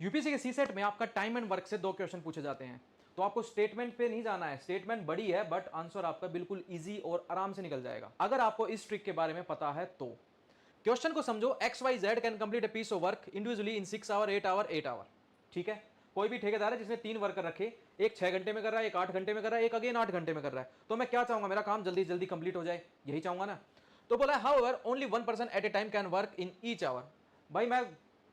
UPSC के सी set में आपका टाइम एंड वर्क से 2 क्वेश्चन पूछे जाते हैं, तो आपको स्टेटमेंट पे नहीं जाना है। स्टेटमेंट बड़ी है बट आंसर आपका बिल्कुल इजी और आराम से निकल जाएगा अगर आपको इस ट्रिक के बारे में पता है तो। क्वेश्चन को समझो, X Y Z can complete a piece of work individually in 6 hour 8 hour 8 hour. ठीक है, कोई भी ठेकेदार है जिसने 3 वर्कर रखे, एक 6 घंटे में कर रहा है, एक 8 घंटे में कर रहा है, एक अगेन 8 घंटे में कर रहा है, तो मैं क्या चाहूंगा, मेरा काम जल्दी जल्दी कंप्लीट हो जाए, यही चाहूंगा ना। तो बोला however only 1 person at a time can work in each hour. भाई मैं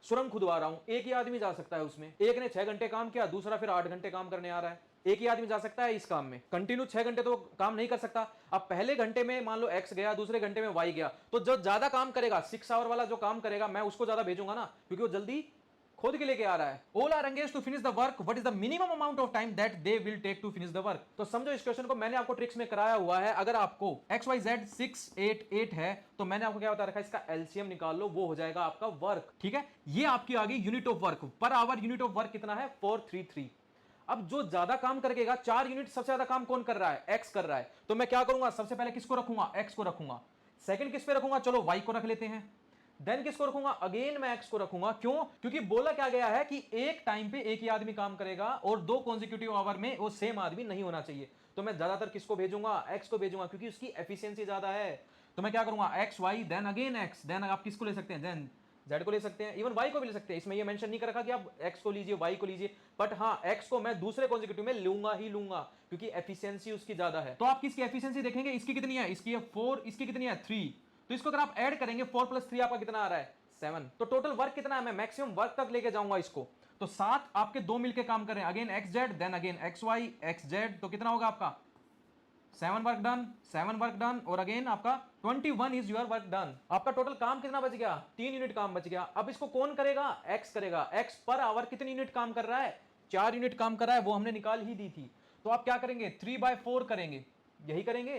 सुरंग खुदवा रहा हूं, एक ही आदमी जा सकता है उसमें। एक ने 6 घंटे काम किया, दूसरा फिर 8 घंटे काम करने आ रहा है। एक ही आदमी जा सकता है इस काम में, कंटिन्यू 6 घंटे तो काम नहीं कर सकता। अब पहले घंटे में मान लो एक्स गया, दूसरे घंटे में वाई गया, तो जो ज्यादा काम करेगा 6 आवर वाला जो काम करेगा, मैं उसको ज्यादा भेजूंगा ना, क्योंकि वो जल्दी खोद के लेके आ रहा है। All are engaged to finish the work, what is the minimum amount of time that they will take to finish the work. तो समझो इस क्वेश्चन को मैंने आपको ट्रिक्स में कराया हुआ है। अगर आपको एक्स वाई जेड 6 8 8 है तो मैंने आपको क्या बता रखा है, इसका एलसीएम निकाल लो, वो हो जाएगा आपका वर्क। ठीक है, ये आपकी आ गई unit of work. Per hour unit of work कितना है, 433। अब जो ज्यादा काम करेगा, 4 यूनिट सबसे ज्यादा काम कौन कर रहा है, एक्स कर रहा है, तो मैं क्या करूंगा, सबसे पहले किसको रखूंगा, एक्स को रखूंगा। सेकंड किस पे रखूंगा, चलो वाई को रख लेते हैं। देन किसको रखूंगा, अगेन मैं एक्स को रखूंगा। क्यों, क्योंकि बोला क्या गया है कि एक टाइम पे एक ही आदमी काम करेगा और 2 कॉन्जिक्यूटिव आवर में वो सेम आदमी नहीं होना चाहिए। तो मैं ज्यादातर किसको भेजूंगा, एक्स को भेजूंगा, क्योंकि उसकी एफिशिएंसी ज्यादा है। तो मैं क्या करूंगा, X Y then again X, then आप किसको ले सकते हैं, देन जेड को ले सकते हैं, इवन वाई को भी ले सकते हैं। इसमें ये मेंशन नहीं कर रखा कि आप एक्स को लीजिए वाई को लीजिए, बट हाँ एक्स को मैं दूसरे कॉन्जिक्यूटिव में लूंगा ही लूंगा, क्योंकि एफिशिएंसी उसकी ज्यादा है। तो आप किसकी एफिशिएंसी देखेंगे, इसकी कितनी है, इसकी है 4, इसकी कितनी है 3। तो इसको अगर आप ऐड करेंगे 4 + 3 आपका कितना आ रहा है, 7। तो टोटल वर्क कितना है, मैं मैक्सिमम वर्क तक लेके जाऊंगा इसको। तो 7 आपके 2 मिलके काम कर रहे हैं, again X Z then again X Y X Z, तो कितना होगा आपका 7 वर्क डन, 7 वर्क डन, और अगेन आपका 21 इज योर वर्क डन। आपका टोटल काम कितना बच गया, 3 यूनिट काम बच गया। अब इसको कौन करेगा, एक्स करेगा। एक्स पर आवर कितनी यूनिट काम कर रहा है, 4 यूनिट काम कर रहा है, वो हमने निकाल ही दी थी। तो आप क्या करेंगे, 3/4 करेंगे, यही करेंगे।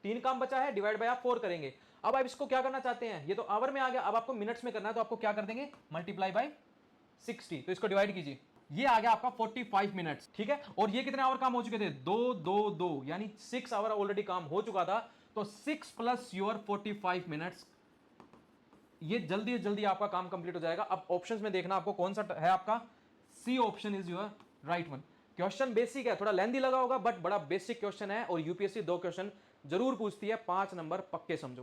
3 काम बचा है, डिवाइड बाय आप 4 करेंगे। अब आप इसको क्या करना चाहते हैं, ये तो आवर में आ गया, अब आपको मिनट्स में करना है, तो आपको क्या कर देंगे, मल्टीप्लाई बाय 60। तो इसको डिवाइड कीजिए, ये आ गया आपका 45 मिनट्स। ठीक है, और ये कितने आवर काम हो चुके थे, 2 2 2, यानी 6 आवर ऑलरेडी काम हो चुका था। तो 6 + योर 45 मिनट्स, ये जल्दी जल्दी आपका काम कंप्लीट हो जाएगा। अब ऑप्शंस में देखना आपको कौन सा है, आपका C option is your right one. Question basic है, थोड़ा लेंथी लगा होगा, बट बड़ा बेसिक क्वेश्चन है, और यूपीएससी 2 क्वेश्चन जरूर पूछती है, 5 नंबर पक्के समझो।